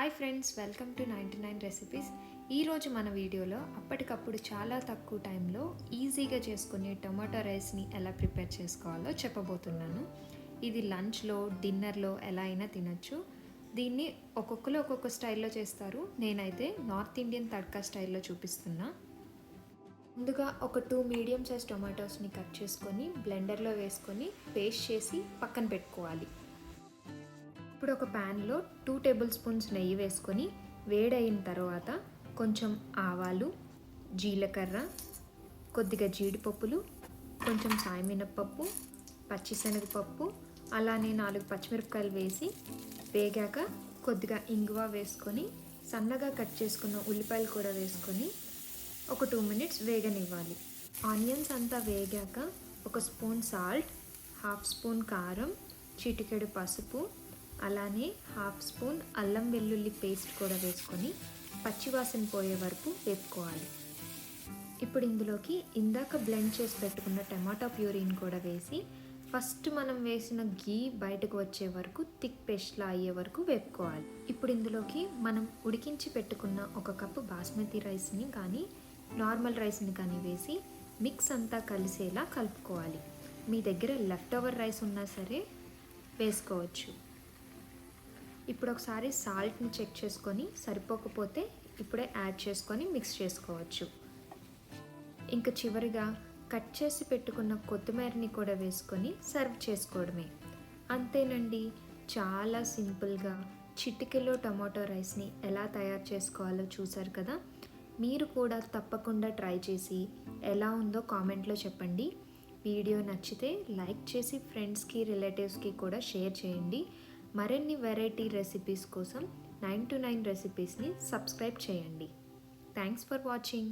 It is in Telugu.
Hi friends, welcome to 99 recipes. ఈరోజు మన వీడియోలో అప్పటికప్పుడు చాలా తక్కువ టైంలో ఈజీగా చేసుకునే టొమాటో రైస్ని ఎలా ప్రిపేర్ చేసుకోవాలో చెప్పబోతున్నాను. ఇది లంచ్లో, డిన్నర్లో ఎలా అయినా తినచ్చు. దీన్ని ఒక్కొక్కరు ఒక్కొక్క స్టైల్లో చేస్తారు. నేనైతే నార్త్ ఇండియన్ తడ్కా స్టైల్లో చూపిస్తున్నా. ముందుగా ఒక 2 మీడియం సైజ్ టొమాటోస్ని కట్ చేసుకొని బ్లెండర్లో వేసుకొని పేస్ట్ చేసి పక్కన పెట్టుకోవాలి. ఇప్పుడు ఒక ప్యాన్లో 2 టేబుల్ స్పూన్స్ నెయ్యి వేసుకొని వేడైన తర్వాత కొంచెం ఆవాలు, జీలకర్ర, కొద్దిగా జీడిపప్పులు, కొంచెం సాయమినపప్పు, పచ్చిశనగపప్పు, అలానే 4 పచ్చిమిరపకాయలు వేసి వేగాక కొద్దిగా ఇంగువ వేసుకొని సన్నగా కట్ చేసుకున్న ఉల్లిపాయలు కూడా వేసుకొని ఒక 2 మినిట్స్ వేగనివ్వాలి. ఆనియన్స్ అంతా వేగాక ఒక స్పూన్ సాల్ట్, హాఫ్ స్పూన్ కారం, చిటికెడు పసుపు, అలానే హాఫ్ స్పూన్ అల్లం వెల్లుల్లి పేస్ట్ కూడా వేసుకొని పచ్చివాసన పోయే వరకు వేపుకోవాలి. ఇప్పుడు ఇందులోకి ఇందాక బ్లెండ్ చేసి పెట్టుకున్న టమాటా ప్యూరీని కూడా వేసి ఫస్ట్ మనం వేసిన గీ బయటకు వచ్చే వరకు థిక్ పేస్ట్లా అయ్యే వరకు వేపుకోవాలి. ఇప్పుడు ఇందులోకి మనం ఉడికించి పెట్టుకున్న 1 కప్పు బాస్మతి రైస్ని కానీ నార్మల్ రైస్ని కానీ వేసి మిక్స్ అంతా కలిసేలా కలుపుకోవాలి. మీ దగ్గర లెఫ్ట్ ఓవర్ రైస్ ఉన్నా సరే వేసుకోవచ్చు. ఇప్పుడు ఒకసారి సాల్ట్ని చెక్ చేసుకొని సరిపోకపోతే ఇప్పుడే యాడ్ చేసుకొని మిక్స్ చేసుకోవచ్చు. ఇంకా చివరిగా కట్ చేసి పెట్టుకున్న కొత్తిమీరని కూడా వేసుకొని సర్వ్ చేసుకోవడమే. అంతేనండి, చాలా సింపుల్గా చిటికెలో టమాటో రైస్ని ఎలా తయారు చేసుకోవాలో చూసారు కదా. మీరు కూడా తప్పకుండా ట్రై చేసి ఎలా ఉందో కామెంట్లో చెప్పండి. వీడియో నచ్చితే లైక్ చేసి ఫ్రెండ్స్కి, రిలేటివ్స్కి కూడా షేర్ చేయండి. మరిన్ని వెరైటీ రెసిపీస్ కోసం 9 to 9 రెసిపీస్ని సబ్స్క్రైబ్ చేయండి. Thanks for watching.